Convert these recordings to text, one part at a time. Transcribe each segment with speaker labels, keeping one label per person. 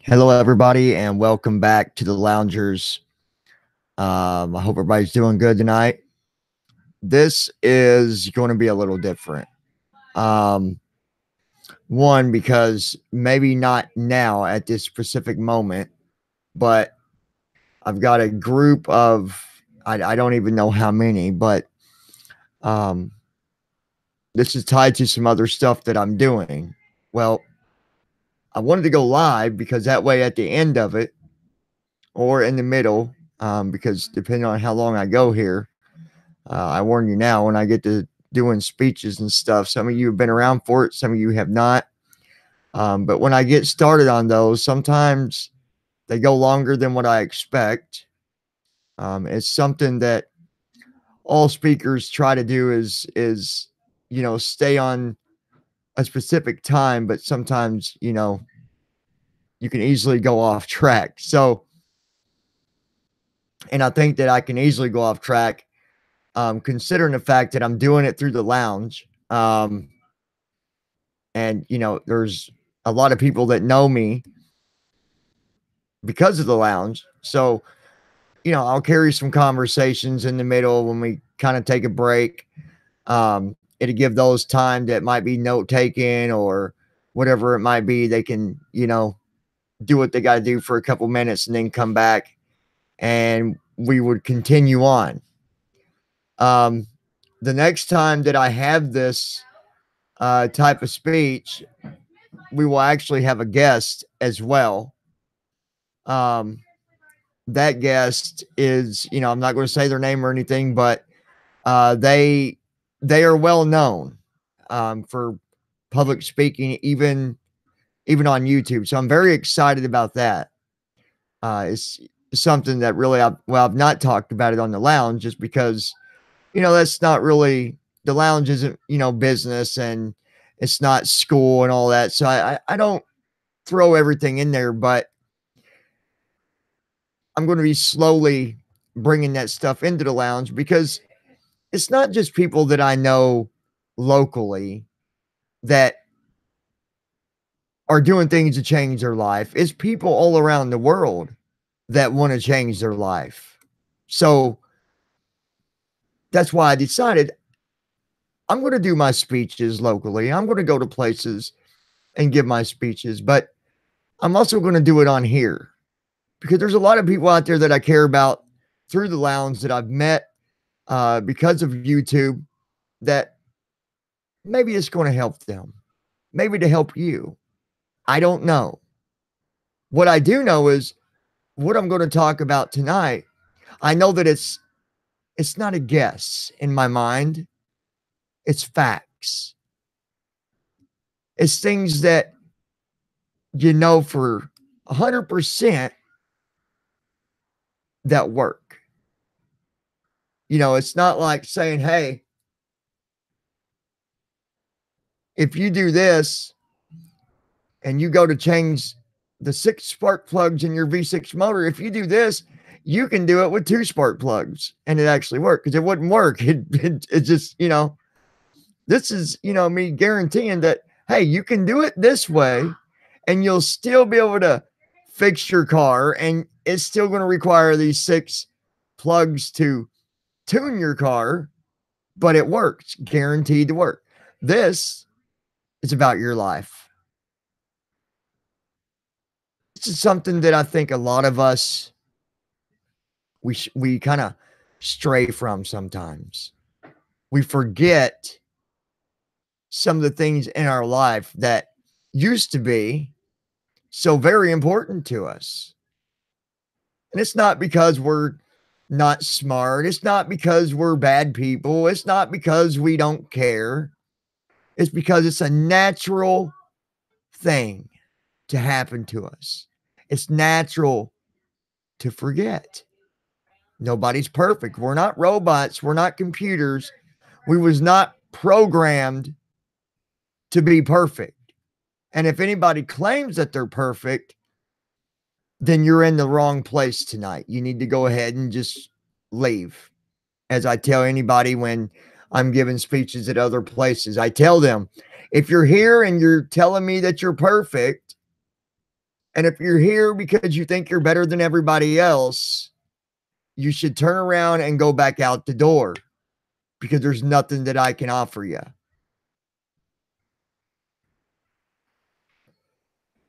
Speaker 1: Hello, everybody, and welcome back to the Loungers. I hope everybody's doing good tonight. This is going to be a little different. Um, One, because maybe not now at this specific moment, but I've got a group of, I don't even know how many, but um, this is tied to some other stuff that I'm doing. Well, I wanted to go live because that way at the end of it or in the middle, because depending on how long I go here, I warn you now, when I get to doing speeches and stuff, some of you have been around for it, some of you have not. But when I get started on those, sometimes they go longer than what I expect. It's something that all speakers try to do is stay on a specific time, but sometimes you can easily go off track. So, and I think that I can easily go off track, considering the fact that I'm doing it through the lounge. And there's a lot of people that know me because of the lounge. So, I'll carry some conversations in the middle when we kind of take a break. It'll give those time that might be note taking or whatever it might be. They can, do what they got to do for a couple minutes and then come back and we would continue on. The next time that I have this type of speech, we will actually have a guest as well. That guest is, I'm not going to say their name or anything, but they are well known for public speaking, even on YouTube. So I'm very excited about that. It's something that really I've not talked about it on the lounge, just because that's not really, the lounge isn't business, and it's not school and all that. So I don't throw everything in there, but I'm going to be slowly bringing that stuff into the lounge, because it's not just people that I know locally that are doing things to change their life. It's people all around the world that want to change their life. So that's why I decided I'm going to do my speeches locally. I'm going to go to places and give my speeches, but I'm also going to do it on here, because there's a lot of people out there that I care about through the lounge that I've met because of YouTube, that maybe it's going to help them, maybe to help you. I don't know. What I do know is what I'm going to talk about tonight. I know that it's not a guess in my mind. It's facts. It's things that for 100% that work. It's not like saying, hey, if you do this and you go to change the 6 spark plugs in your V6 motor, if you do this, you can do it with 2 spark plugs and it actually worked, because it wouldn't work. It just, this is, me guaranteeing that, hey, you can do it this way and you'll still be able to fix your car, and it's still going to require these 6 plugs to tune your car, but it works, guaranteed to work. This is about your life. This is something that I think a lot of us, we kind of stray from sometimes. We forget some of the things in our life that used to be so very important to us. And it's not because we're not smart. It's not because we're bad people. It's not because we don't care. It's because it's a natural thing to happen to us. It's natural to forget. Nobody's perfect. We're not robots. We're not computers. We was not programmed to be perfect. And if anybody claims that they're perfect, then you're in the wrong place tonight. You need to go ahead and just leave. As I tell anybody when I'm giving speeches at other places, I tell them, if you're here and you're telling me that you're perfect, And if you're here because you think you're better than everybody else, you should turn around and go back out the door, because there's nothing that I can offer you.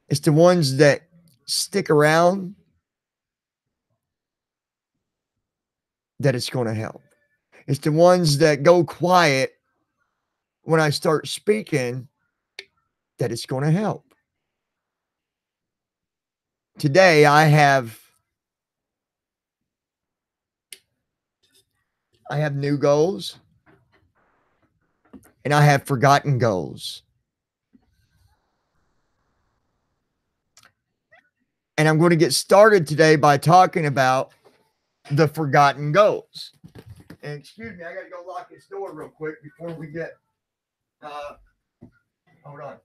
Speaker 1: It's the ones that stick around that it's going to help. It's the ones that go quiet when I start speaking that it's going to help. Today, I have new goals, and I have forgotten goals. And I'm going to get started today by talking about the forgotten goals. And excuse me, I got to go lock this door real quick before we get, hold on.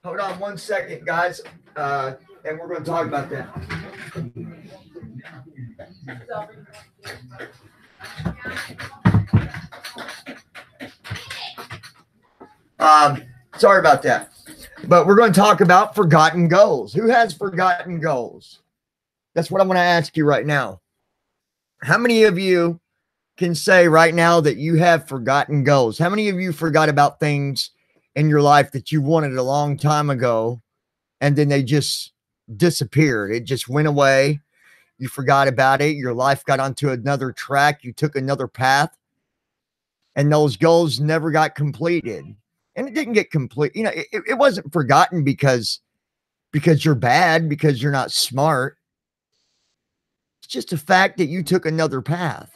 Speaker 1: Hold on 1 second, guys. And we're going to talk about that. Sorry about that. But we're going to talk about forgotten goals. Who has forgotten goals? That's what I'm going to ask you right now. How many of you can say right now that you have forgotten goals? How many of you forgot about things in your life that you wanted a long time ago, and then they just disappeared? It just went away. You forgot about it. Your life got onto another track. You took another path, and those goals never got completed. And it didn't get complete. You know, it wasn't forgotten because you're bad, because you're not smart. It's just a fact that you took another path.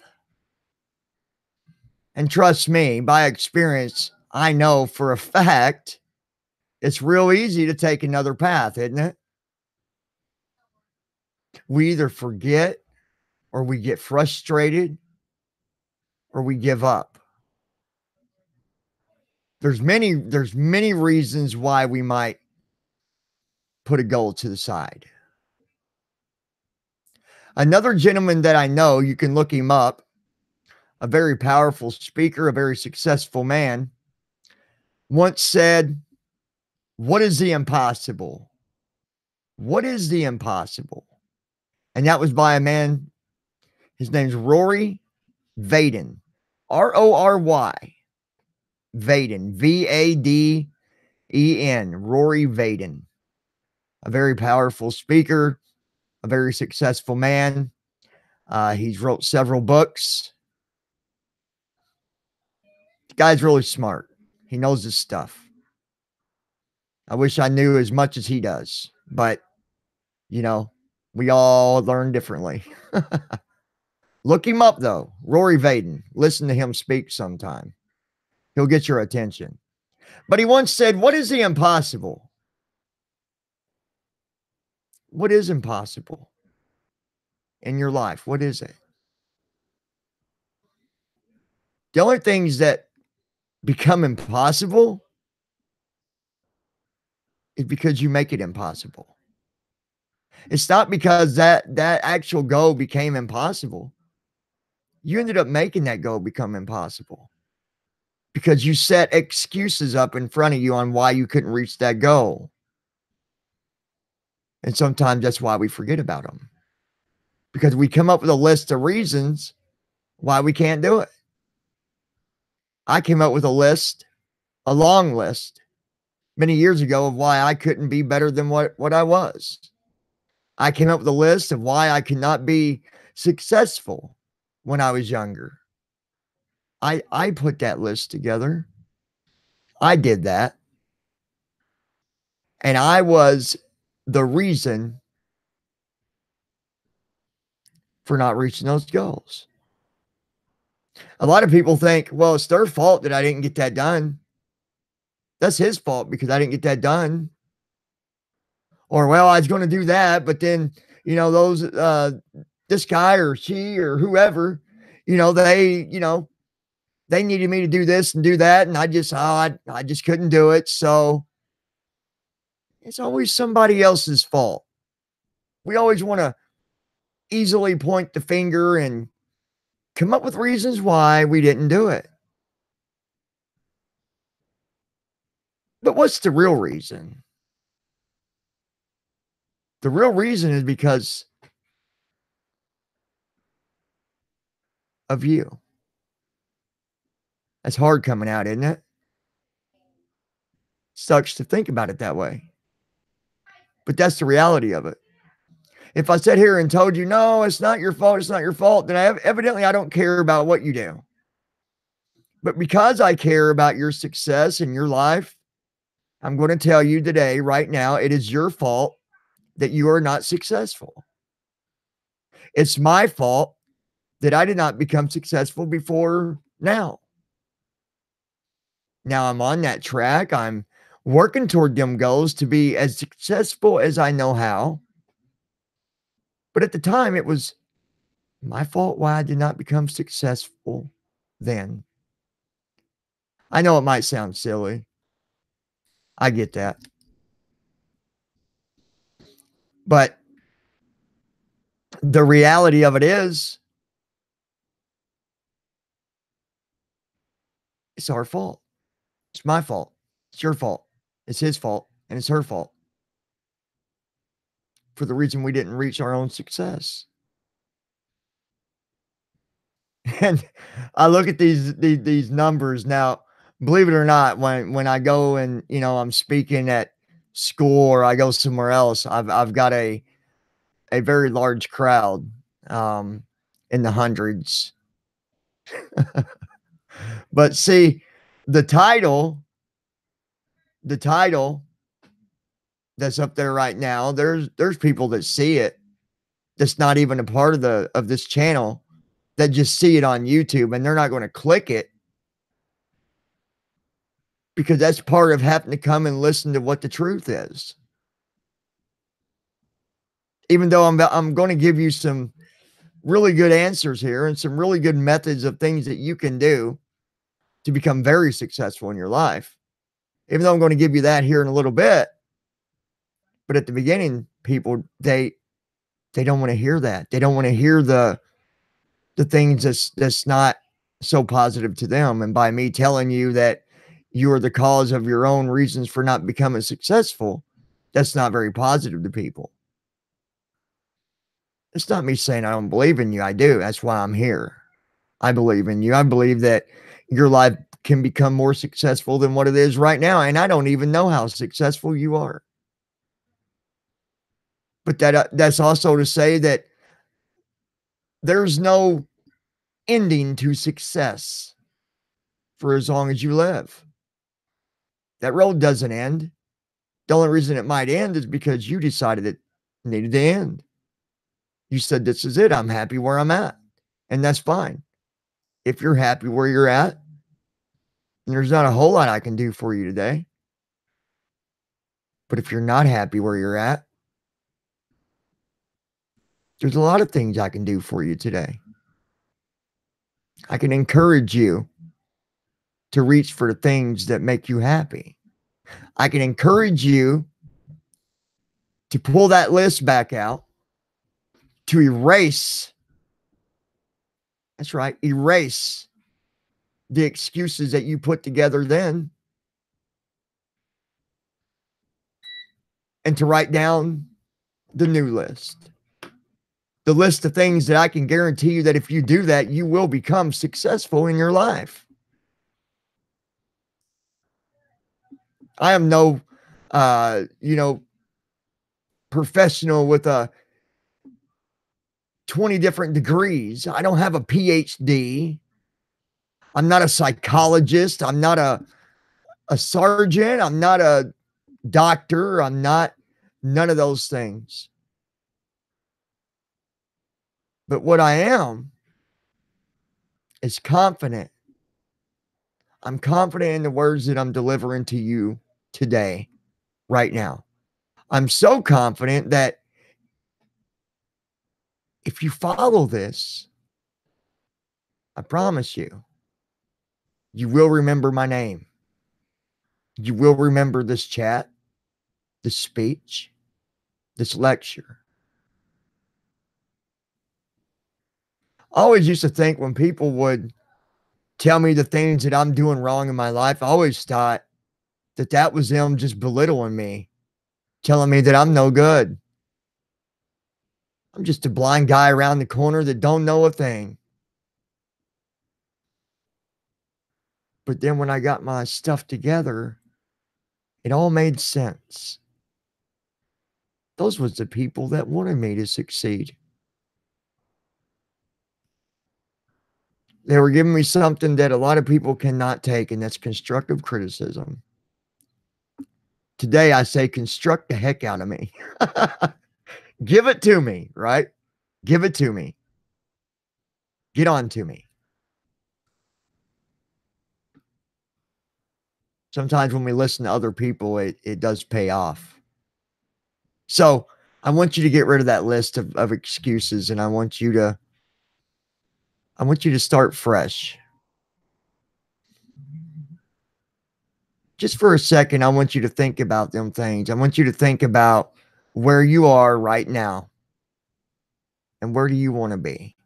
Speaker 1: And trust me, by experience, I know for a fact it's real easy to take another path, isn't it? We either forget, or we get frustrated, or we give up. There's many reasons why we might put a goal to the side. Another gentleman that I know, you can look him up, a very powerful speaker, a very successful man, once said, "What is the impossible? What is the impossible?" And that was by a man, his name's Rory Vaden, Rory Vaden, Vaden, Rory Vaden, a very powerful speaker, a very successful man. He's wrote several books. The guy's really smart. He knows his stuff. I wish I knew as much as he does, but you know, we all learn differently. Look him up though, Rory Vaden. Listen to him speak sometime. He'll get your attention. But he once said, "What is the impossible?" What is impossible in your life? What is it? The only things that become impossible is because you make it impossible. It's not because that actual goal became impossible. You ended up making that goal become impossible because you set excuses up in front of you on why you couldn't reach that goal. And sometimes that's why we forget about them, because we come up with a list of reasons why we can't do it. I came up with a long list many years ago of why I couldn't be better than what I was. I came up with a list of why I could not be successful when I was younger. I put that list together. I did that. And I was the reason for not reaching those goals. A lot of people think, well, it's their fault that I didn't get that done. That's his fault because I didn't get that done. Or, well, I was going to do that, but then, you know, those, this guy or she or whoever, they needed me to do this and do that. And I just couldn't do it. So it's always somebody else's fault. We always want to easily point the finger and come up with reasons why we didn't do it. But what's the real reason? The real reason is because of you. That's hard coming out, isn't it? Sucks to think about it that way. But that's the reality of it. If I sat here and told you, no, it's not your fault, it's not your fault, then evidently I don't care about what you do. But because I care about your success in your life, I'm going to tell you today, right now, it is your fault that you are not successful. It's my fault that I did not become successful before now. Now I'm on that track. I'm working toward them goals to be as successful as I know how. But at the time, it was my fault why I did not become successful then. I know it might sound silly. I get that. But the reality of it is, it's our fault. It's my fault. It's your fault. It's his fault. And it's her fault for the reason we didn't reach our own success. And I look at these numbers now. Believe it or not, when I go and I'm speaking at school or I go somewhere else, I've got a very large crowd, in the hundreds. But see, the title, the title that's up there right now, there's people that see it that's not even a part of this channel, that just see it on YouTube, and they're not going to click it because that's part of having to come and listen to what the truth is. Even though I'm going to give you some really good answers here and some really good methods of things that you can do to become very successful in your life. Even though I'm going to give you that here in a little bit, but at the beginning, people they don't want to hear that. They don't want to hear the things that's not so positive to them. And by me telling you that you are the cause of your own reasons for not becoming successful, that's not very positive to people. It's not me saying I don't believe in you. I do. That's why I'm here. I believe in you. I believe that your life can become more successful than what it is right now. And I don't even know how successful you are. But that's also to say that there's no ending to success for as long as you live. That road doesn't end. The only reason it might end is because you decided it needed to end. You said, this is it. I'm happy where I'm at. And that's fine. If you're happy where you're at, there's not a whole lot I can do for you today. But if you're not happy where you're at, there's a lot of things I can do for you today. I can encourage you to reach for the things that make you happy. I can encourage you to pull that list back out, to erase. That's right, erase the excuses that you put together then, and to write down the new list. The list of things that I can guarantee you that if you do that, you will become successful in your life. I am no, professional with 20 different degrees. I don't have a PhD. I'm not a psychologist. I'm not a sergeant. I'm not a doctor. I'm not none of those things. But what I am is confident. I'm confident in the words that I'm delivering to you today, right now. I'm so confident that if you follow this, I promise you, you will remember my name. You will remember this chat, this speech, this lecture. I always used to think when people would tell me the things that I'm doing wrong in my life, I always thought that was them just belittling me, telling me that I'm no good. I'm just a blind guy around the corner that don't know a thing. But then when I got my stuff together, it all made sense. Those was the people that wanted me to succeed. They were giving me something that a lot of people cannot take, and that's constructive criticism. Today, I say, construct the heck out of me. Give it to me, right? Give it to me. Get on to me. Sometimes when we listen to other people, it does pay off. So I want you to get rid of that list of excuses, and I want you to start fresh. Just for a second, I want you to think about them things. I want you to think about where you are right now and where do you want to be.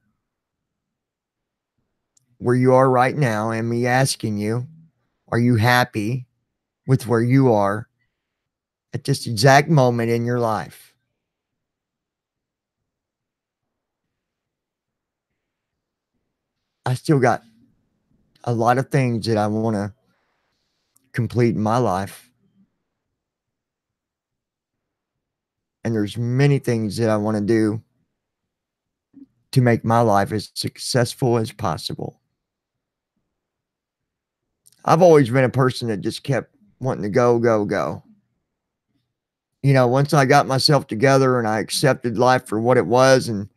Speaker 1: Where you are right now, and me asking you, are you happy with where you are at this exact moment in your life? I still got a lot of things that I want to complete in my life. And there's many things that I want to do to make my life as successful as possible. I've always been a person that just kept wanting to go, go, go. You know, once I got myself together and I accepted life for what it was, and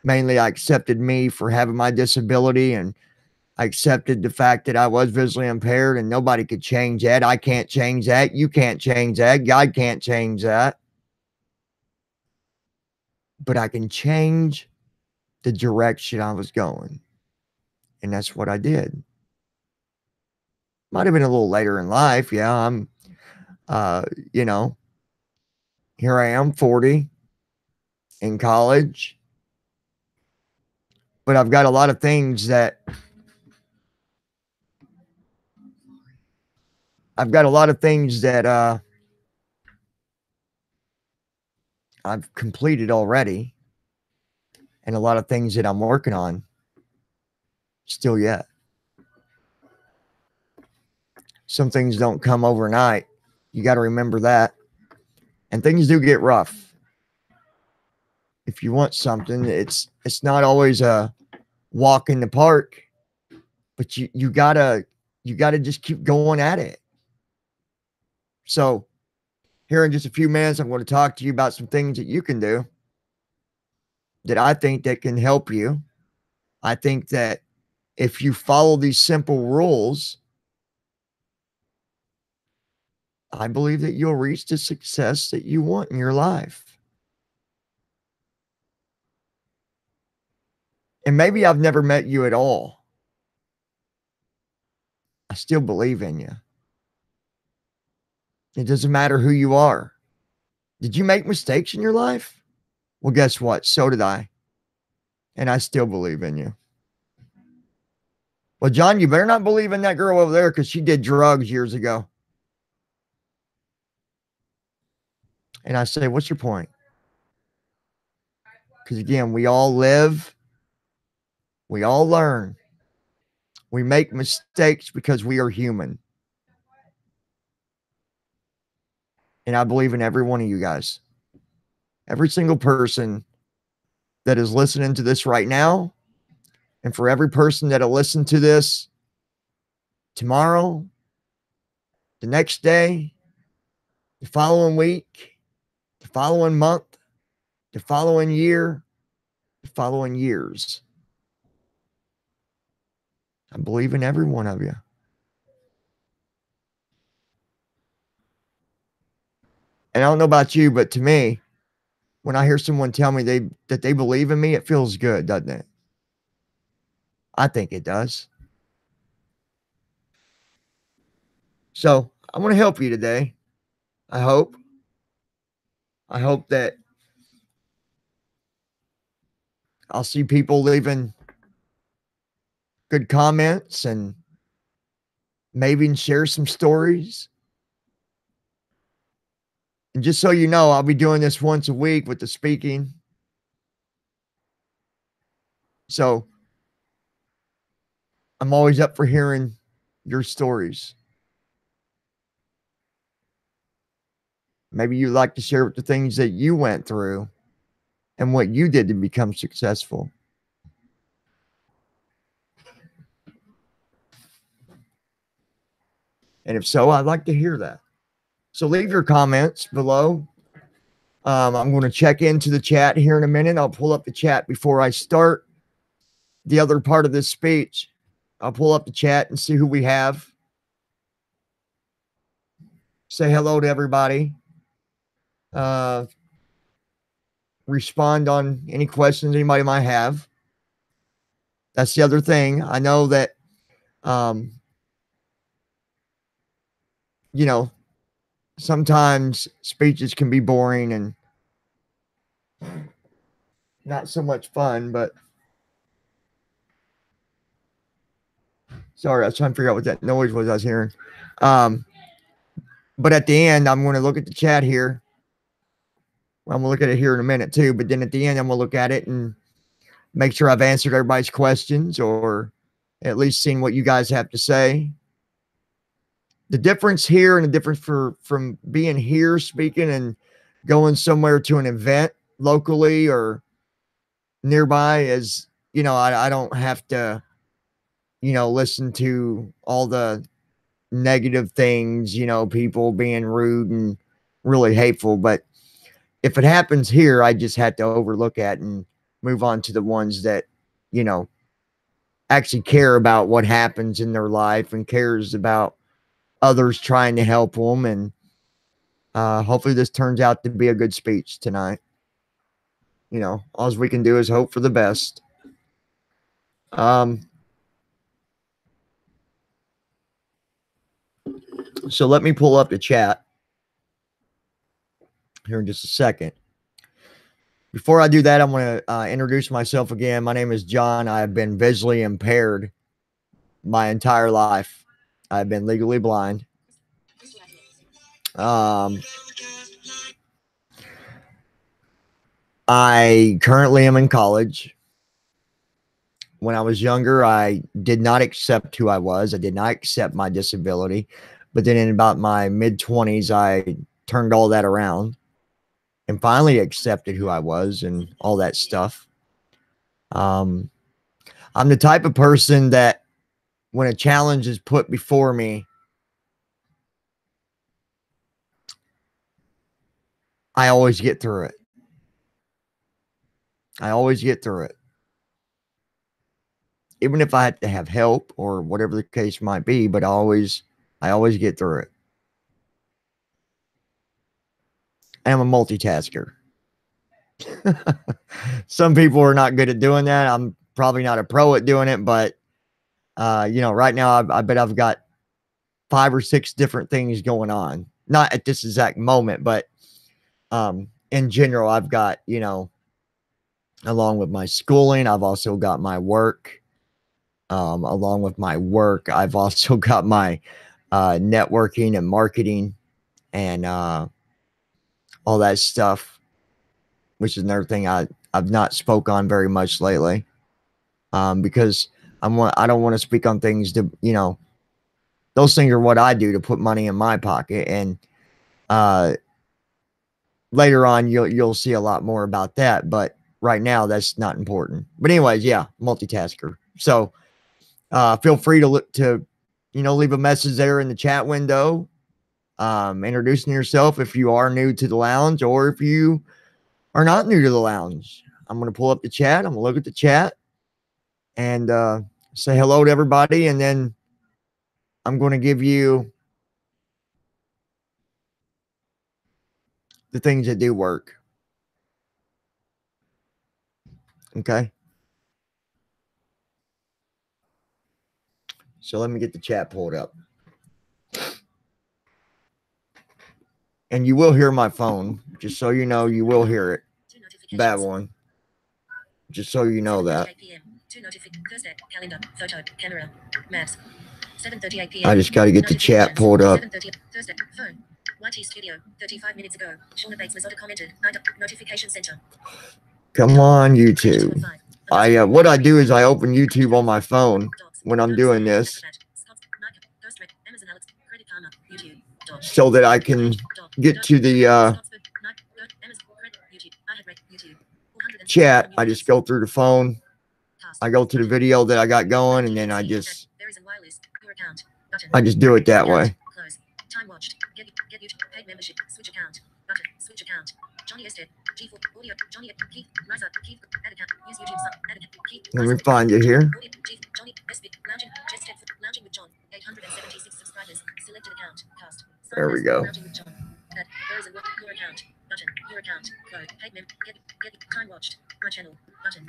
Speaker 1: mainly I accepted me for having my disability, and I accepted the fact that I was visually impaired and nobody could change that. I can't change that. You can't change that. God can't change that. But I can change the direction I was going. And that's what I did. Might have been a little later in life. Yeah, I'm, you know, here I am, 40, in college. But I've got a lot of things that I've completed already, and a lot of things that I'm working on still yet. Some things don't come overnight. You got to remember that. And things do get rough. If you want something, it's not always a walk in the park, but you gotta just keep going at it. So here in just a few minutes, I'm going to talk to you about some things that you can do that I think that can help you. I think that if you follow these simple rules, I believe that you'll reach the success that you want in your life. And maybe I've never met you at all. I still believe in you. It doesn't matter who you are. Did you make mistakes in your life? Well, guess what? So did I. And I still believe in you. Well, John, you better not believe in that girl over there because she did drugs years ago. And I say, what's your point? Because again, we all live, we all learn, we make mistakes because we are human. And I believe in every one of you guys. Every single person that is listening to this right now, and for every person that'll listen to this tomorrow, the next day, the following week, the following month, the following year, the following years. I believe in every one of you. And I don't know about you, but to me, when I hear someone tell me that they believe in me, it feels good, doesn't it? I think it does. So I want to help you today. I hope that I'll see people leaving good comments and maybe share some stories. And just so you know, I'll be doing this once a week with the speaking. So I'm always up for hearing your stories. Maybe you'd like to share the things that you went through and what you did to become successful. And if so, I'd like to hear that. So leave your comments below. I'm going to check into the chat here in a minute. I'll pull up the chat before I start the other part of this speech. I'll pull up the chat and see who we have. Say hello to everybody. Respond on any questions anybody might have. That's the other thing. I know that, you know, sometimes speeches can be boring and not so much fun, but sorry, I was trying to figure out what that noise was I was hearing. But at the end, I'm going to look at the chat here. I'm going to look at it here in a minute too, but then at the end, I'm going to look at it and make sure I've answered everybody's questions or at least seen what you guys have to say. The difference here and the difference from being here speaking and going somewhere to an event locally or nearby is, you know, I don't have to, you know, listen to all the negative things, you know, people being rude and really hateful. But if it happens here, I just had to overlook it and move on to the ones that, you know, actually care about what happens in their life and cares about others trying to help them. And hopefully this turns out to be a good speech tonight. You know, all we can do is hope for the best. So let me pull up the chat here in just a second. Before I do that, I'm going to introduce myself again. My name is John. I have been visually impaired my entire life. I've been legally blind. I currently am in college. When I was younger, I did not accept who I was. I did not accept my disability. But then in about my mid-20s, I turned all that around and finally accepted who I was and all that stuff. I'm the type of person that when a challenge is put before me, I always get through it. I always get through it. Even if I had to have help or whatever the case might be, but I always get through it. I am a multitasker. Some people are not good at doing that. I'm probably not a pro at doing it, but you know, right now I bet I've got 5 or 6 different things going on. Not at this exact moment, but in general, I've got, you know, along with my schooling, I've also got my work. Along with my work, I've also got my networking and marketing and all that stuff, which is another thing I've not spoke on very much lately, because I don't want to speak on things to, you know, those things are what I do to put money in my pocket, and later on you'll see a lot more about that, but right now that's not important. But anyways, yeah, multitasker. So feel free to you know, leave a message there in the chat window, introducing yourself if you are new to the lounge or if you are not new to the lounge. I'm going to pull up the chat. I'm going to look at the chat and say hello to everybody. And then I'm going to give you the things that do work. Okay. So let me get the chat pulled up. And you will hear my phone. Just so you know, you will hear it. Bad one. Just so you know that. I just got to get the chat pulled up.
Speaker 2: YT Studio, 35 minutes ago. Shauna Bates Mazzotta commented. Notification center.
Speaker 1: Come on, YouTube. What I do is I open YouTube on my phone when I'm doing this, so that I can get to the chat. I just go through the phone. I go to the video that I got going, and then I just do it that way.
Speaker 2: Time watched. Get YouTube. Paid membership. Switch account. Button. Switch account. Johnny Ested. G4 audio. Johnny Keith. Rise up. Keith. Add account. Use YouTube. Add account. Keith.
Speaker 1: Let me find you here.
Speaker 2: Johnny Ested. Lounging with John. 876 subscribers. Selected account. Cast.
Speaker 1: There we go.
Speaker 2: Lounging with John. Add. There is a what? Your account. Button. Your account. Code. Paid member. Get time watched. My channel. Button.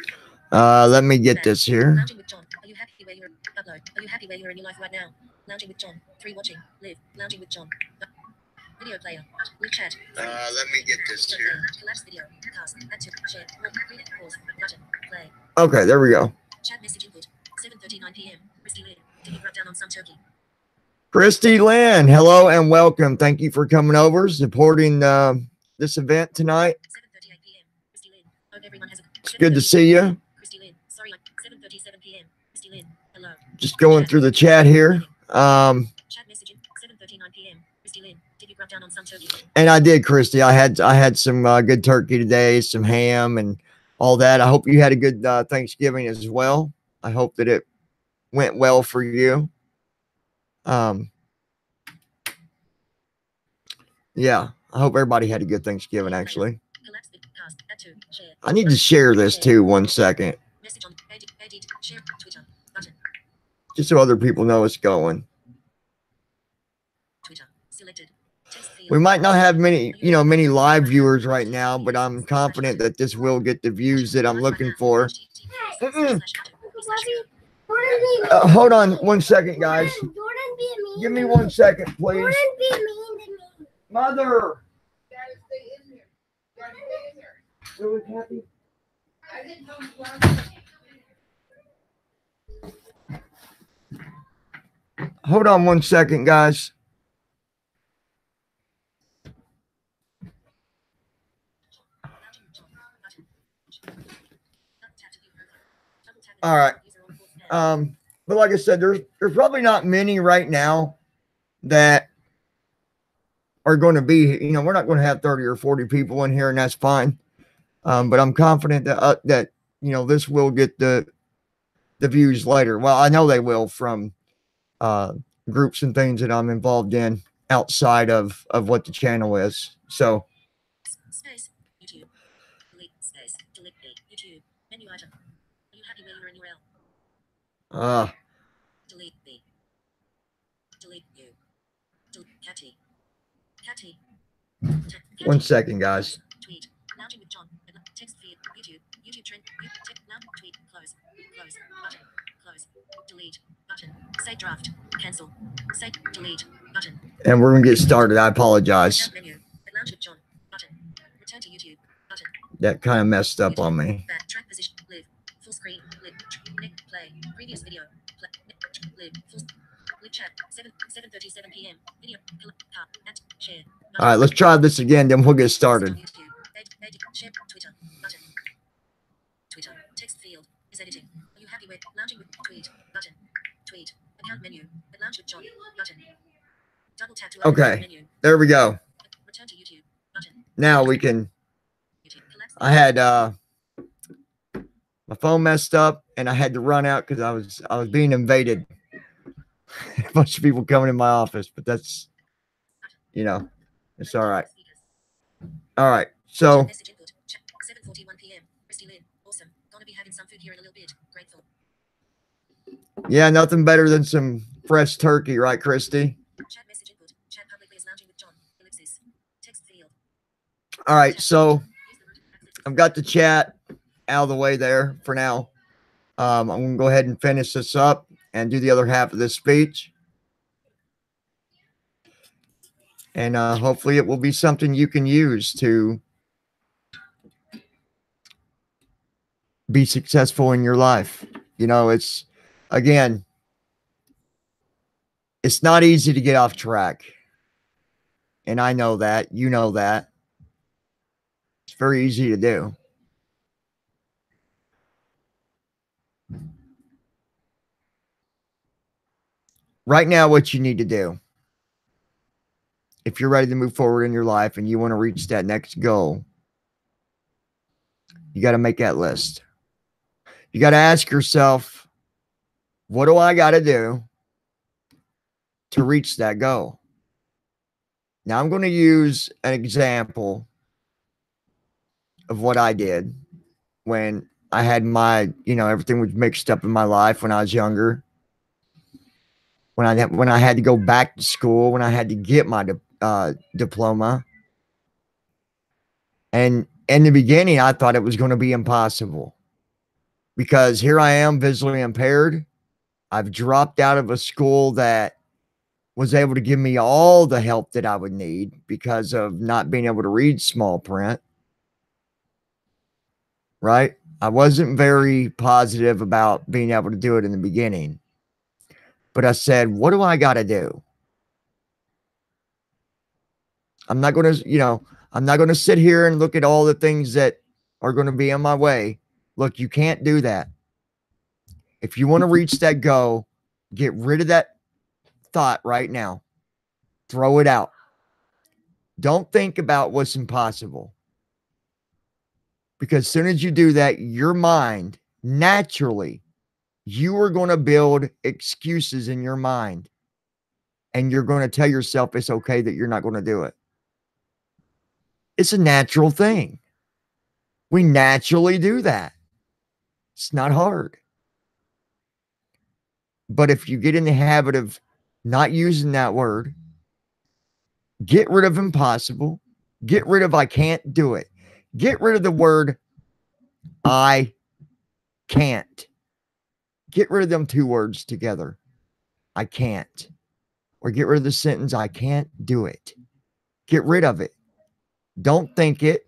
Speaker 1: Let me get this here.
Speaker 2: Lounging with John. Are you happy where you're? Upload. Are you happy where you're in your life right now? Lounging with John. 3 watching. Live. Lounging with John. Video player. Live chat.
Speaker 1: Let me get this here.
Speaker 2: Collapse video. Cast. Add to. Share. Read. Pause. Button. Play.
Speaker 1: Okay, there we go.
Speaker 2: Chat message input. 7:39 p.m. Christy Lynn. Did you rub down on some turkey?
Speaker 1: Christy Lynn, hello and welcome. Thank you for coming over, supporting this event tonight.
Speaker 2: 7:38 p.m. Christy Lynn. Hope everyone has a.
Speaker 1: It's good to see you.
Speaker 2: Christy Lynn. Sorry, 7:37 p.m. Christy Lynn. Hello.
Speaker 1: Just going through the chat here.
Speaker 2: Chat message 7:39 p.m. Christy Lynn. Did you rub down on some turkey?
Speaker 1: And I did, Christy. I had some good turkey today, some ham and all that. I hope you had a good Thanksgiving as well. I hope that it went well for you. Yeah, I hope everybody had a good Thanksgiving, actually. I need to share this too, 1 second. Just so other people know it's going. We might not have many live viewers right now, but I'm confident that this will get the views that I'm looking for. Hold on 1 second, guys. Give me 1 second, please. Mother. Really happy? Hold on 1 second, guys. All right. But like I said, there's probably not many right now that are going to be, we're not going to have 30 or 40 people in here, and that's fine. But I'm confident that this will get the views later. Well, I know they will from groups and things that I'm involved in outside of what the channel is. So
Speaker 2: space YouTube. Delete space. Delete YouTube. Menu item. Are you happy where you're in URL? Delete B. Delete you. Delete Catty. Catty.
Speaker 1: 1 second, guys.
Speaker 2: Tweet. Lounging with John. Text feed. YouTube. YouTube trend. Tweet. Close. Close. Button. Close. Delete. Button. Save draft. Cancel. Save. Delete. Button.
Speaker 1: And we're going to get started. I apologize.
Speaker 2: Menu. Lounge with John. Button. Return to YouTube. Button.
Speaker 1: That kind of messed up on me.
Speaker 2: Back. Track position. Live. Full screen. Live. Play. Previous video. Play. Live. Full. Live chat. 7:37 p.m. Video. Share.
Speaker 1: All right, let's try this again, then we'll get started.
Speaker 2: Share. Twitter. Button. Twitter. Text field is editing. Are you happy with lounging with tweet? Button. Tweet. Account menu. Lounge with John. Button. Double tap to
Speaker 1: okay. Menu. There we go.
Speaker 2: Return to YouTube. Button.
Speaker 1: Now we can. I had my phone messed up and I had to run out because I was being invaded. A bunch of people coming in my office, but that's it's all right. All right, so
Speaker 2: 7:41 p.m. Christy Lynn, awesome. Gonna be having some food here in a little bit. Grateful.
Speaker 1: Yeah, nothing better than some fresh turkey, right, Christy?
Speaker 2: Chat message input. Chat publicly is lounging with John. Ellipsis. Text field.
Speaker 1: All right, so I've got the chat out of the way there for now. I'm gonna go ahead and finish this up and do the other half of this speech. And hopefully it will be something you can use to be successful in your life. It's, again, it's not easy to get off track. And I know that. You know that. It's very easy to do. Right now, what you need to do, if you're ready to move forward in your life and you want to reach that next goal, you got to make that list. You got to ask yourself, what do I got to do to reach that goal? Now, I'm going to use an example of what I did when I had my, everything was mixed up in my life when I was younger. When I had to go back to school, when I had to get my diploma. And in the beginning, I thought it was going to be impossible because here I am, visually impaired. I've dropped out of a school that was able to give me all the help that I would need because of not being able to read small print. Right? I wasn't very positive about being able to do it in the beginning. But I said, what do I got to do? I'm not going to, I'm not going to sit here and look at all the things that are going to be in my way. Look, you can't do that. If you want to reach that goal, get rid of that thought right now. Throw it out. Don't think about what's impossible. Because as soon as you do that, your mind, naturally, you are going to build excuses in your mind. And you're going to tell yourself it's okay that you're not going to do it. It's a natural thing. We naturally do that. It's not hard. But if you get in the habit of not using that word, get rid of impossible, get rid of I can't do it, get rid of the word I can't. Get rid of them two words together. I can't. Or get rid of the sentence I can't do it. Get rid of it. Don't think it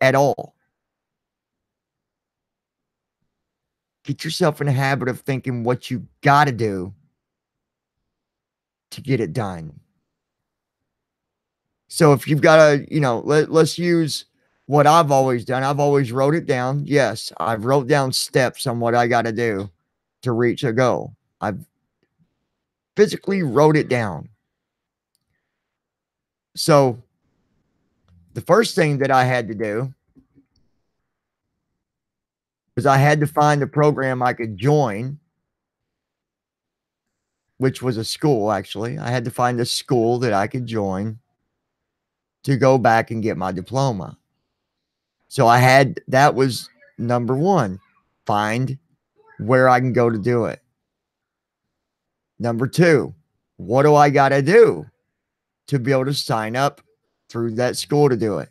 Speaker 1: at all. Get yourself in a habit of thinking what you got to do to get it done. So if you've got to, let's use what I've always done. I've always wrote it down. Yes, I've wrote down steps on what I got to do to reach a goal. I've physically wrote it down. So the first thing that I had to do was I had to find a program I could join, which was a school, actually. I had to find a school that I could join to go back and get my diploma. So that was number one, find where I can go to do it. Number two, what do I got to do to be able to sign up through that school to do it?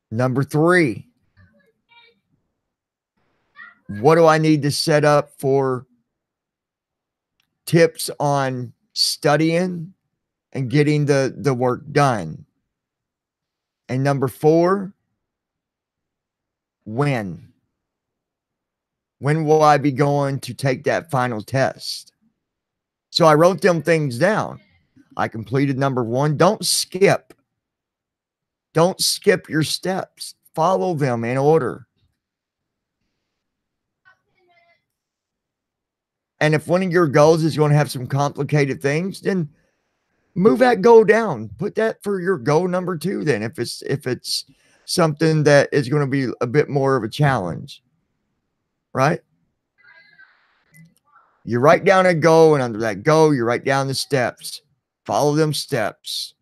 Speaker 1: Number three, what do I need to set up for tips on studying and getting the work done? And number four, when? When will I be going to take that final test? So I wrote them things down. I completed number one. Don't skip. Don't skip your steps. Follow them in order. And if one of your goals is going to have some complicated things, then move that goal down. Put that for your goal number two. Then if it's something that is going to be a bit more of a challenge, right? You write down a goal, and under that goal, you write down the steps. Follow them steps.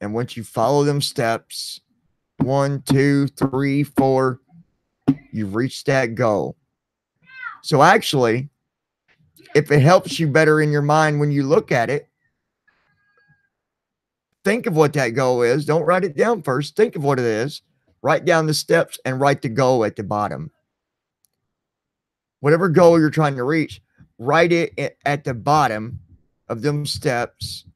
Speaker 1: And once you follow them steps, 1, 2, 3, 4, you've reached that goal. So actually, if it helps you better in your mind when you look at it, think of what that goal is. Don't write it down first. Think of what it is. Write down the steps and write the goal at the bottom. Whatever goal you're trying to reach, write it at the bottom of them steps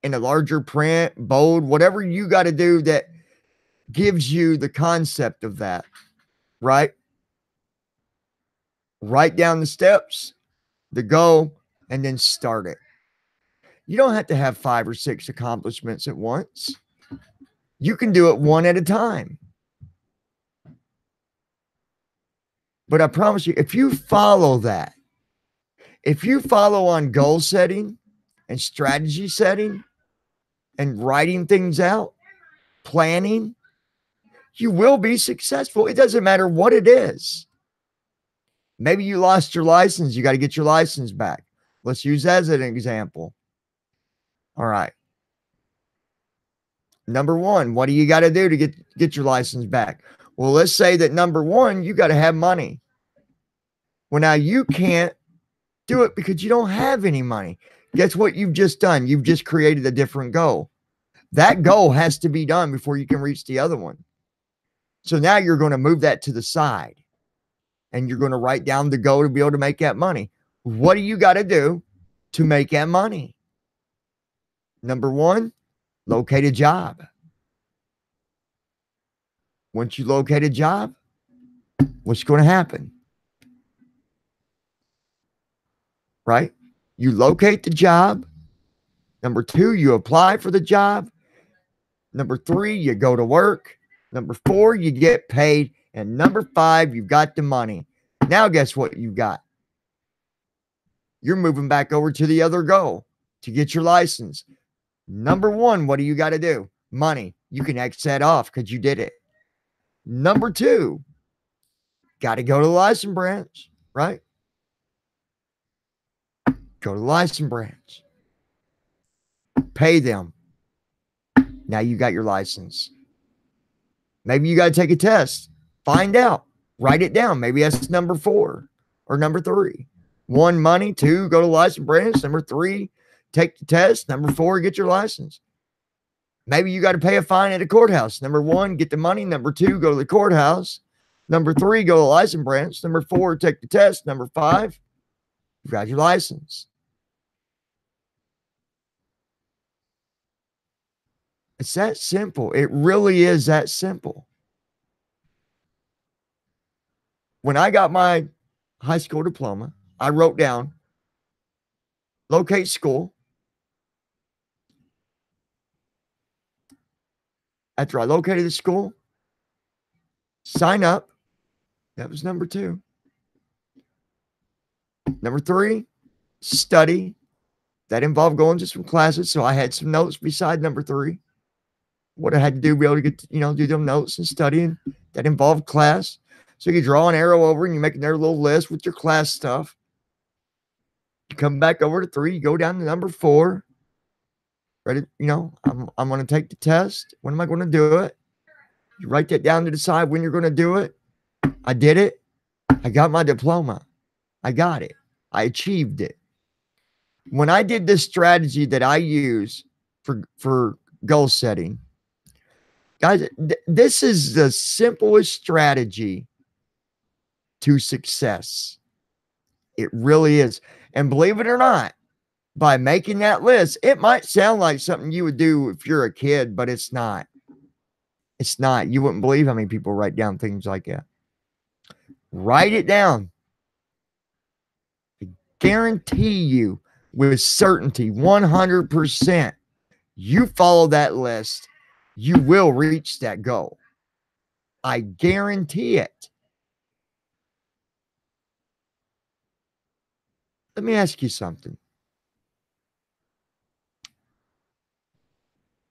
Speaker 1: in a larger print, bold, whatever you got to do that gives you the concept of that, right? Write down the steps, the goal, and then start it. You don't have to have 5 or 6 accomplishments at once. You can do it one at a time. But I promise you, if you follow that, if you follow on goal setting and strategy setting and writing things out, planning, you will be successful. It doesn't matter what it is. Maybe you lost your license. You got to get your license back. Let's use that as an example. All right. Number one, what do you got to do to get your license back? Well, let's say that number one, you got to have money. Well, now you can't do it because you don't have any money. Guess what you've just done? You've just created a different goal. That goal has to be done before you can reach the other one. So now you're going to move that to the side and you're going to write down the goal to be able to make that money. What do you got to do to make that money? Number one, locate a job. Once you locate a job, what's going to happen? Right? You locate the job. Number two, you apply for the job. Number three, you go to work. Number four, you get paid. And number five, you've got the money. Now, guess what you got? You're moving back over to the other goal to get your license. Number one, what do you got to do? Money. You can X that off because you did it. Number two, got to go to the license branch, right? Go to the license branch. Pay them. Now you got your license. Maybe you got to take a test. Find out. Write it down. Maybe that's number four or number three. One, money. Two, go to the license branch. Number three, take the test. Number four, get your license. Maybe you got to pay a fine at a courthouse. Number one, get the money. Number two, go to the courthouse. Number three, go to the license branch. Number four, take the test. Number five, you got your license. It's that simple. It really is that simple. When I got my high school diploma, I wrote down, locate school. After I located the school, sign up. That was number two. Number three, study. That involved going to some classes. So I had some notes beside number three. What I had to do to be able to get, do them notes and studying. That involved class. So you draw an arrow over and you make another little list with your class stuff. You come back over to three. You go down to number four. Ready? I'm going to take the test. When am I going to do it? You write that down to decide when you're going to do it. I did it. I got my diploma. I got it. I achieved it. When I did this strategy that I use for goal setting, guys, this is the simplest strategy to success. It really is. And believe it or not, by making that list, it might sound like something you would do if you're a kid, but it's not. It's not. You wouldn't believe how many people write down things like that. Write it down. I guarantee you with certainty, 100%, you follow that list, you will reach that goal. I guarantee it. Let me ask you something.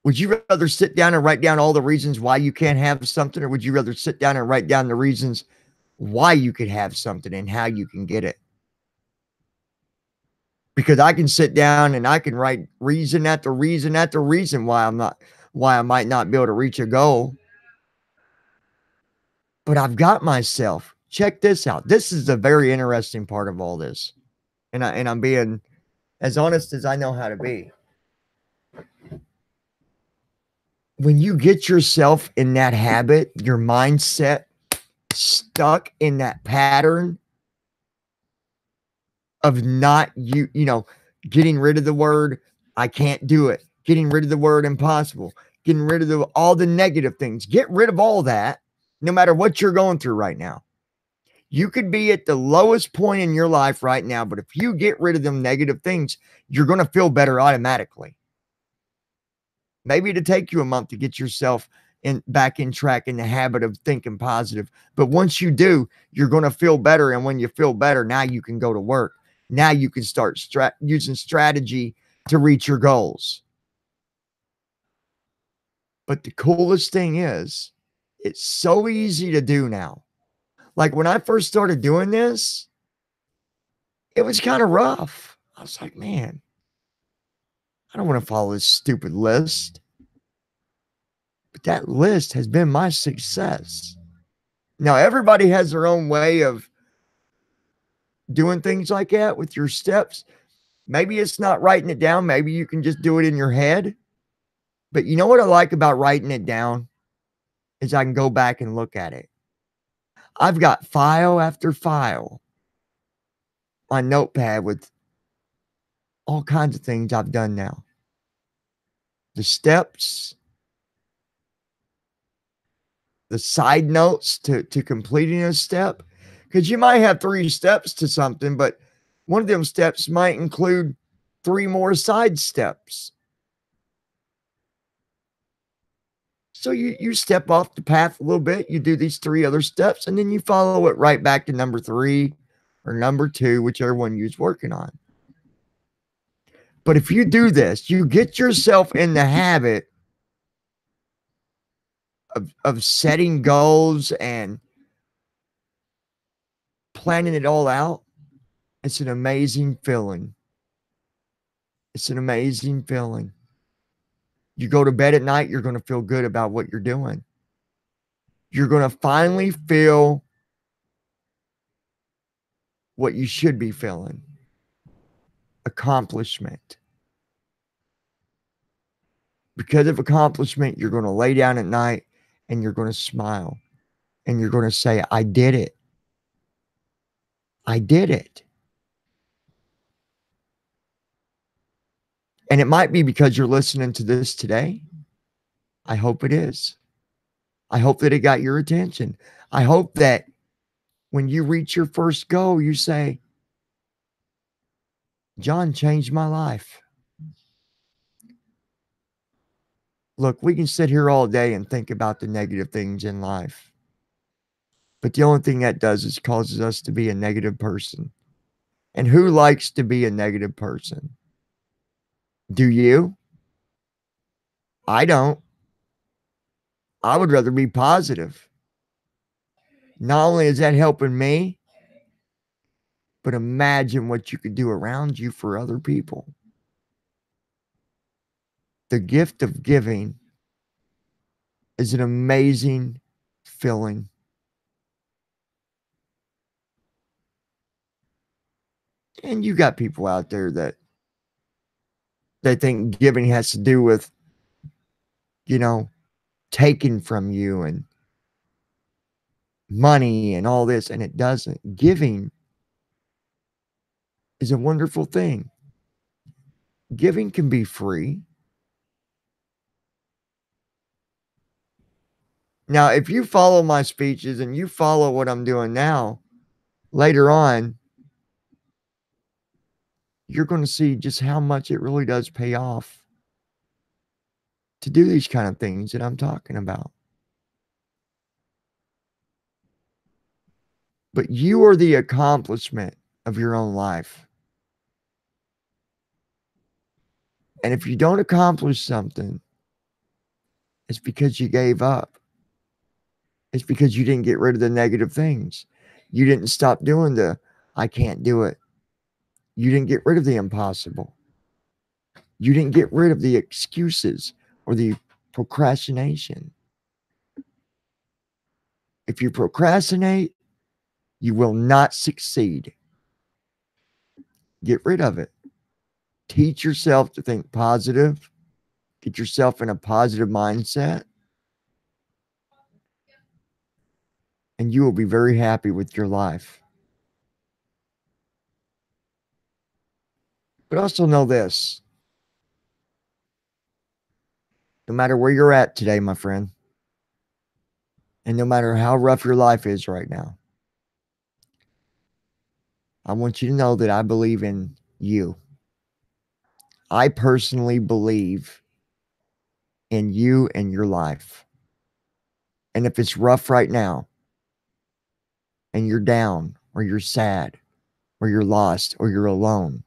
Speaker 1: Would you rather sit down and write down all the reasons why you can't have something, or would you rather sit down and write down the reasons why you could have something and how you can get it? Because I can sit down and I can write reason after reason after reason why I might not be able to reach a goal. But I've got myself. Check this out. This is the very interesting part of all this. And I'm being as honest as I know how to be. When you get yourself in that habit, your mindset stuck in that pattern of not getting rid of the word I can't do it, getting rid of the word impossible, getting rid of all the negative things. Get rid of all that, no matter what you're going through right now. You could be at the lowest point in your life right now, but if you get rid of them negative things, you're going to feel better automatically. Maybe it'll take you a month to get yourself back in track in the habit of thinking positive. But once you do, you're going to feel better. And when you feel better, now you can go to work. Now you can start using strategy to reach your goals. But the coolest thing is, it's so easy to do now. Like when I first started doing this, it was kind of rough. I was like, man, I don't want to follow this stupid list. But that list has been my success. Now, everybody has their own way of doing things like that with your steps. Maybe it's not writing it down. Maybe you can just do it in your head. But you know what I like about writing it down is I can go back and look at it. I've got file after file on Notepad with all kinds of things I've done now. The steps, the side notes to completing a step. Because you might have 3 steps to something, but one of them steps might include 3 more side steps. So you step off the path a little bit, you do these 3 other steps, and then you follow it right back to number 3 or number 2, whichever one you're working on. But if you do this, you get yourself in the habit of setting goals and planning it all out. It's an amazing feeling. It's an amazing feeling. You go to bed at night, you're going to feel good about what you're doing. You're going to finally feel what you should be feeling. Accomplishment. Because of accomplishment, you're going to lay down at night and you're going to smile. And you're going to say, I did it. I did it. And it might be because you're listening to this today. I hope it is. I hope that it got your attention. I hope that when you reach your first goal, you say, John changed my life. Look, we can sit here all day and think about the negative things in life. But the only thing that does is causes us to be a negative person. And who likes to be a negative person? Do you? I don't. I would rather be positive. Not only is that helping me, but imagine what you could do around you for other people. The gift of giving is an amazing feeling. And you got people out there that they think giving has to do with, taking from you and money and all this, and it doesn't. Giving is a wonderful thing. Giving can be free. Now, if you follow my speeches and you follow what I'm doing now, later on, you're going to see just how much it really does pay off to do these kind of things that I'm talking about. But you are the accomplishment of your own life. And if you don't accomplish something, it's because you gave up. It's because you didn't get rid of the negative things. You didn't stop doing the, I can't do it. You didn't get rid of the impossible. You didn't get rid of the excuses or the procrastination. If you procrastinate, you will not succeed. Get rid of it. Teach yourself to think positive. Get yourself in a positive mindset. And you will be very happy with your life. But also know this. No matter where you're at today, my friend, and no matter how rough your life is right now, I want you to know that I believe in you. I personally believe in you and your life. And if it's rough right now, and you're down, or you're sad, or you're lost, or you're alone,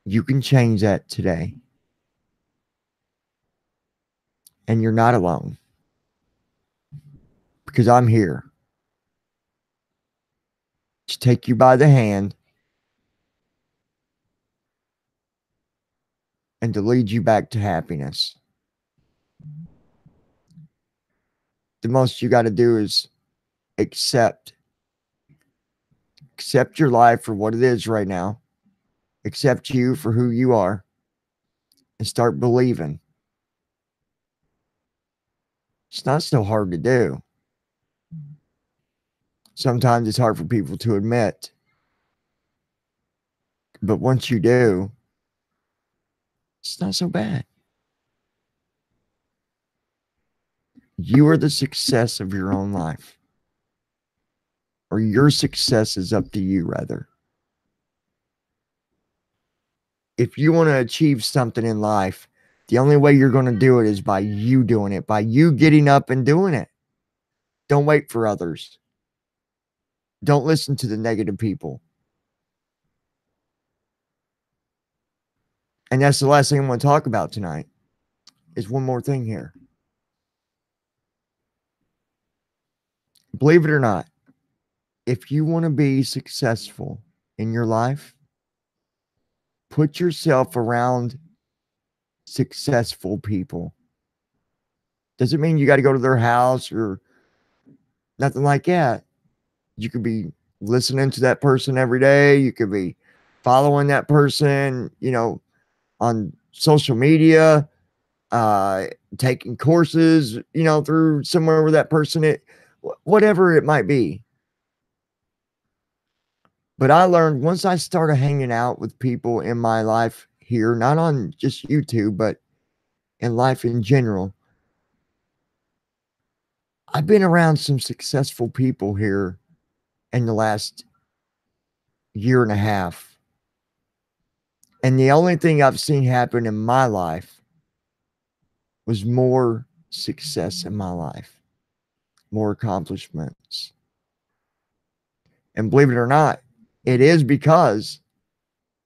Speaker 1: you can change that today. And you're not alone. Because I'm here to take you by the hand and to lead you back to happiness. The most you got to do is accept your life for what it is right now. Accept you for who you are and start believing. It's not so hard to do. Sometimes it's hard for people to admit. But once you do, it's not so bad. You are the success of your own life. Or your success is up to you, rather. If you want to achieve something in life, the only way you're going to do it is by you doing it, by you getting up and doing it. Don't wait for others. Don't listen to the negative people. And that's the last thing I want to talk about tonight. Is one more thing here. Believe it or not, if you want to be successful in your life, put yourself around successful people. Doesn't mean you got to go to their house or nothing like that. You could be listening to that person every day. You could be following that person, on social media, taking courses, through somewhere where that person, whatever it might be. But I learned once I started hanging out with people in my life here, not on just YouTube, but in life in general, I've been around some successful people here in the last year and a half. And the only thing I've seen happen in my life was more success in my life, more accomplishments. And believe it or not, it is because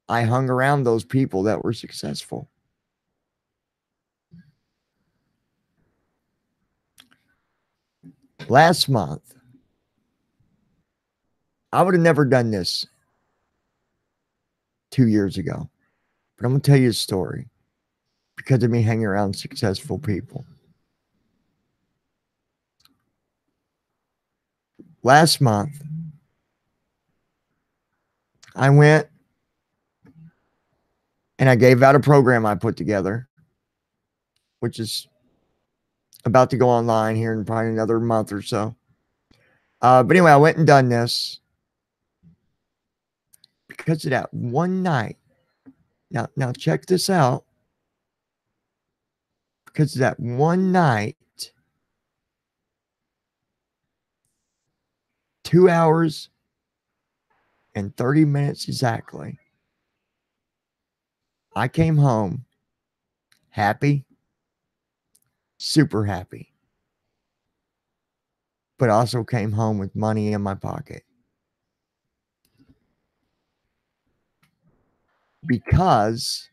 Speaker 1: I hung around those people that were successful. Last month, I would have never done this 2 years ago. But I'm going to tell you a story because of me hanging around successful people. Last month, I went and I gave out a program I put together, which is about to go online here in probably another month or so. But anyway, I went and done this because of that one night. Now check this out. Because of that one night, 2 hours and 30 minutes exactly, I came home happy, super happy, but also came home with money in my pocket. Because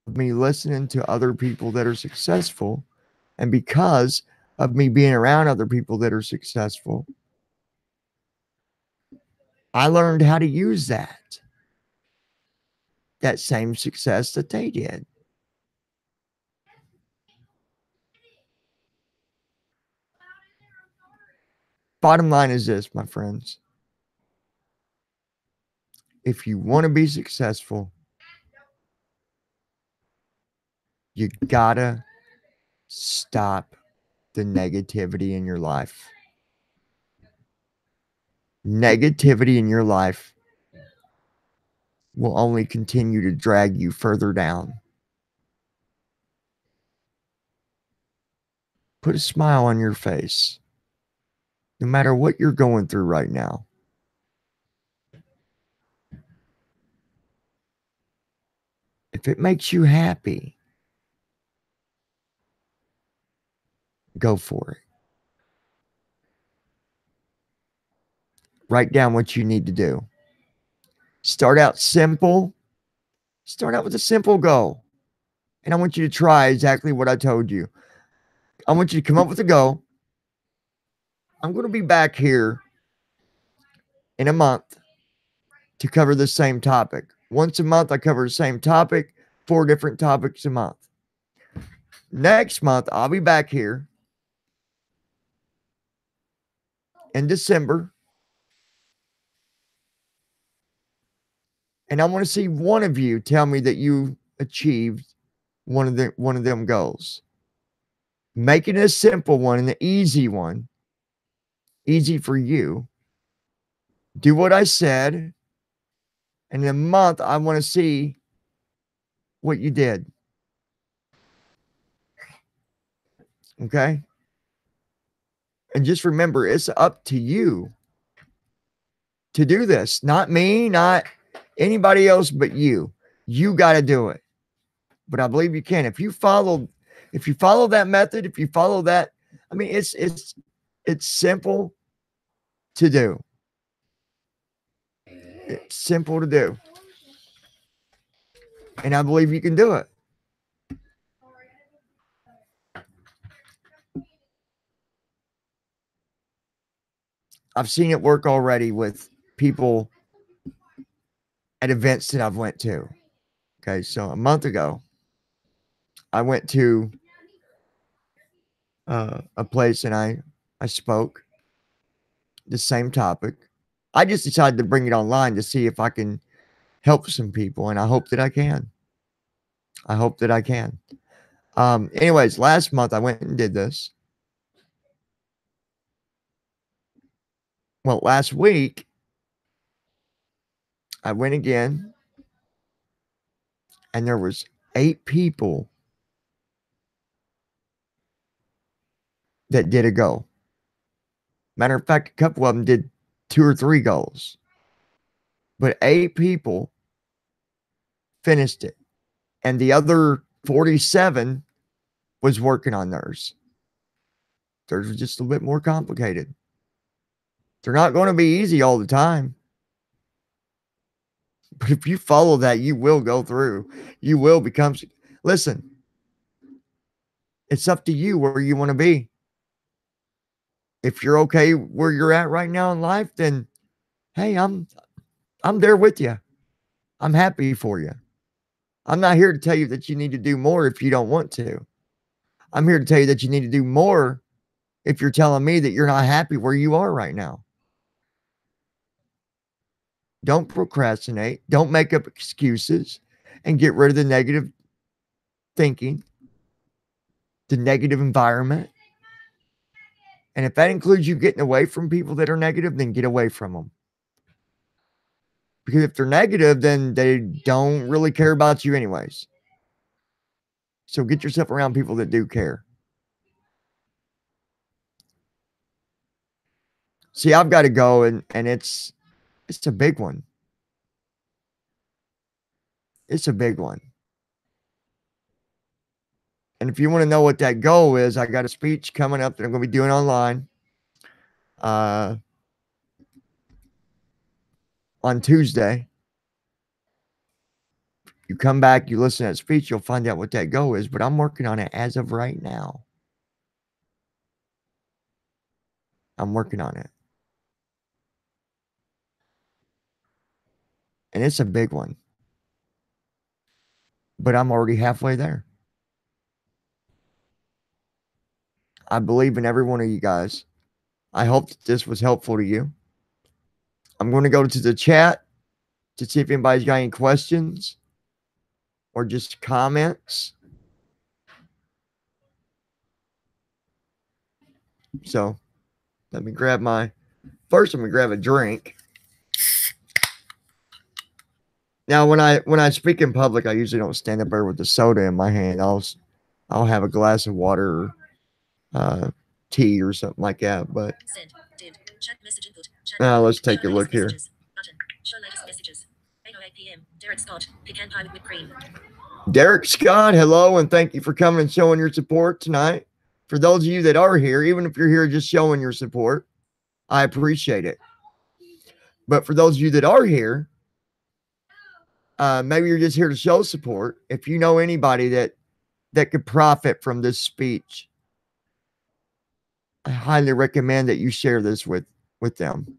Speaker 1: of me listening to other people that are successful, and because of me being around other people that are successful, I learned how to use that same success that they did. Bottom line is this, my friends. If you want to be successful, you gotta stop the negativity in your life. Negativity in your life will only continue to drag you further down. Put a smile on your face, no matter what you're going through right now. If it makes you happy, go for it. Write down what you need to do. Start out simple. Start out with a simple goal. And I want you to try exactly what I told you. I want you to come up with a goal. I'm going to be back here in a month to cover the same topic. Once a month, I cover the same topic, 4 different topics a month. Next month, I'll be back here in December. And I want to see one of you tell me that you achieved one of them goals. Make it a simple one and an easy one. Easy for you. Do what I said. And in a month, I want to see what you did. Okay? And just remember, it's up to you to do this. Not me, not anybody else but you. You got to do it. But I believe you can. If you follow that method, if you follow that, I mean, it's simple to do. It's simple to do. And I believe you can do it. I've seen it work already with people at events that I've went to. Okay, so a month ago, I went to a place and I spoke the same topic. I just decided to bring it online to see if I can help some people, and I hope that I can. I hope that I can. Anyways, last month I went and did this. Well, last week I went again, and there was 8 people that did a goal. Matter of fact, a couple of them did 2 or 3 goals. But 8 people finished it. And the other 47 was working on theirs. Theirs was just a little bit more complicated. They're not going to be easy all the time. But if you follow that, you will go through. You will become. Listen, it's up to you where you want to be. If you're okay where you're at right now in life, then hey, I'm there with you. I'm happy for you. I'm not here to tell you that you need to do more if you don't want to. I'm here to tell you that you need to do more if you're telling me that you're not happy where you are right now. Don't procrastinate. Don't make up excuses and get rid of the negative thinking, the negative environment. And if that includes you getting away from people that are negative, then get away from them. Because if they're negative, then they don't really care about you anyways. So get yourself around people that do care. See, I've got to go, and it's a big one. It's a big one. And if you want to know what that goal is, I got a speech coming up that I'm going to be doing online on Tuesday. You come back, you listen to that speech, you'll find out what that goal is. But I'm working on it as of right now. I'm working on it. And it's a big one. But I'm already halfway there. I believe in every one of you guys. I hope that this was helpful to you. I'm going to go to the chat to see if anybody's got any questions or just comments. So let me grab first I'm going to grab a drink. Now, when I speak in public, I usually don't stand up there with the soda in my hand. I'll have a glass of water or tea or something like that. But now let's take a look here.
Speaker 2: Derek Scott, pecan pie with whipped cream.
Speaker 1: Derek Scott, hello, and thank you for coming and showing your support tonight. For those of you that are here, even if you're here just showing your support, I appreciate it. But for those of you that are here, maybe you're just here to show support. If you know anybody that could profit from this speech, I highly recommend that you share this with them,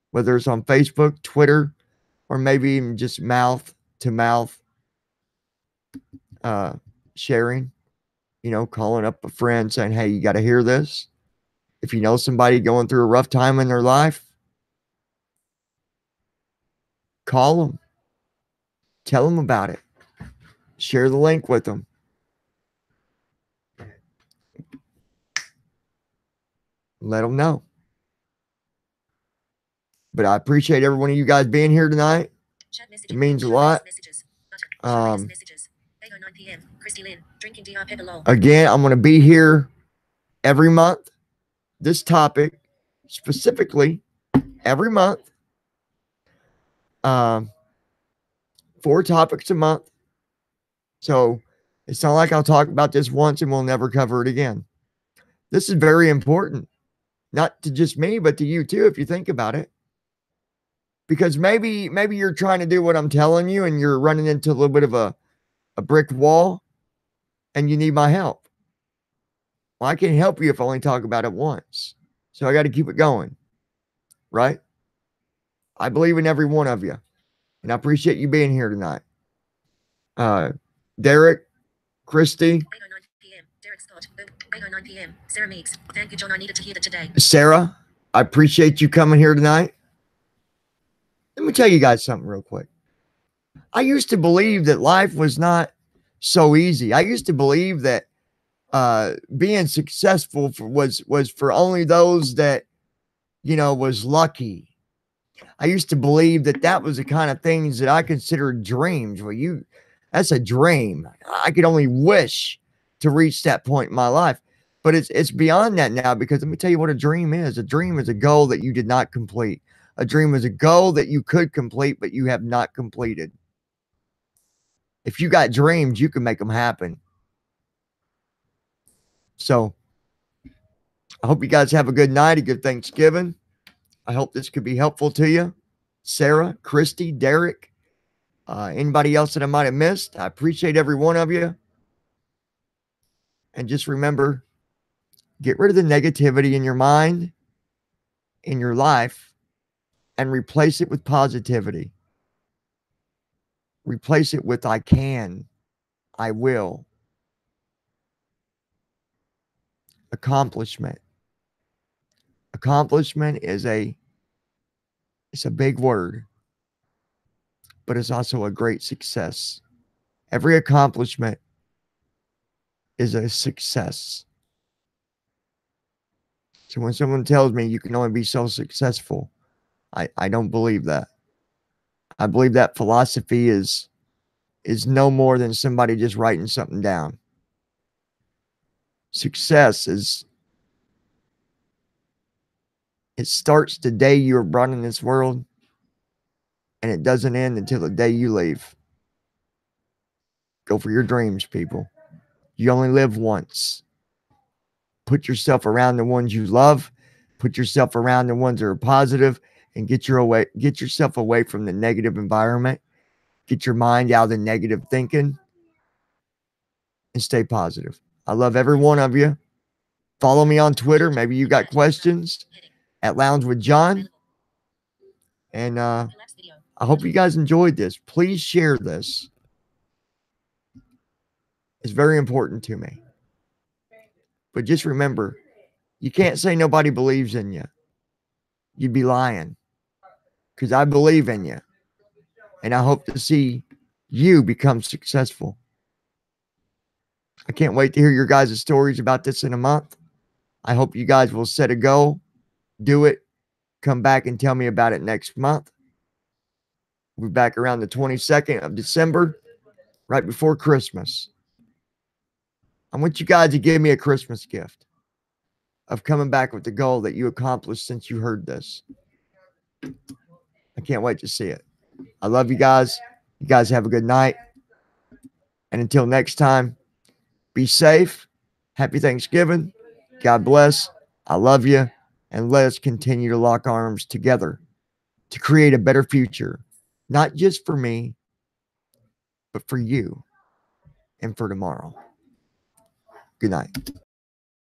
Speaker 1: whether it's on Facebook, Twitter, or maybe even just mouth to mouth sharing, calling up a friend saying, hey, you got to hear this. If you know somebody going through a rough time in their life, call them, tell them about it, share the link with them. Let them know. But I appreciate every one of you guys being here tonight. It means a lot. Again, I'm going to be here every month. This topic specifically every month. 4 topics a month. So it's not like I'll talk about this once and we'll never cover it again. This is very important, not to just me, but to you too, if you think about it. Because maybe you're trying to do what I'm telling you and you're running into a little bit of a brick wall and you need my help. Well, I can't help you if I only talk about it once. So I got to keep it going, right? I believe in every one of you, and I appreciate you being here tonight. Derek, Christy,
Speaker 2: 8:09 p.m. Derek Scott, 8:09 p.m. Sarah Meeks, thank you, John. I needed to hear that today.
Speaker 1: Sarah, I appreciate you coming here tonight. Let me tell you guys something real quick. I used to believe that life was not so easy. I used to believe that being successful was for only those that, was lucky. I used to believe that was the kind of things that I considered dreams. Well, that's a dream. I could only wish to reach that point in my life. But it's beyond that now, because let me tell you what a dream is. A dream is a goal that you did not complete. A dream is a goal that you could complete, but you have not completed. If you got dreams, you can make them happen. So I hope you guys have a good night, a good Thanksgiving. I hope this could be helpful to you. Sarah, Christy, Derek, anybody else that I might have missed, I appreciate every one of you. And just remember, get rid of the negativity in your mind, in your life, and replace it with positivity. Replace it with I can, I will. Accomplishment. Accomplishment is it's a big word, but it's also a great success. Every accomplishment is a success. So when someone tells me you can only be so successful, I don't believe that. I believe that philosophy is no more than somebody just writing something down. Success it starts the day you were brought in this world, and it doesn't end until the day you leave. Go for your dreams, people. You only live once. Put yourself around the ones you love. Put yourself around the ones that are positive, and get yourself away from the negative environment. Get your mind out of the negative thinking and stay positive. I love every one of you. Follow me on Twitter. Maybe you got questions at LoungingWithJohn. And I hope you guys enjoyed this. Please share this. It's very important to me. But just remember, you can't say nobody believes in you. You'd be lying. Because I believe in you. And I hope to see you become successful. I can't wait to hear your guys' stories about this in a month. I hope you guys will set a goal, do it, come back and tell me about it next month. We'll be back around the 22nd of December, right before Christmas. I want you guys to give me a Christmas gift of coming back with the goal that you accomplished since you heard this. I can't wait to see it. I love you guys. You guys have a good night. And until next time, be safe. Happy Thanksgiving. God bless. I love you. And let us continue to lock arms together to create a better future, not just for me, but for you and for tomorrow. Good night.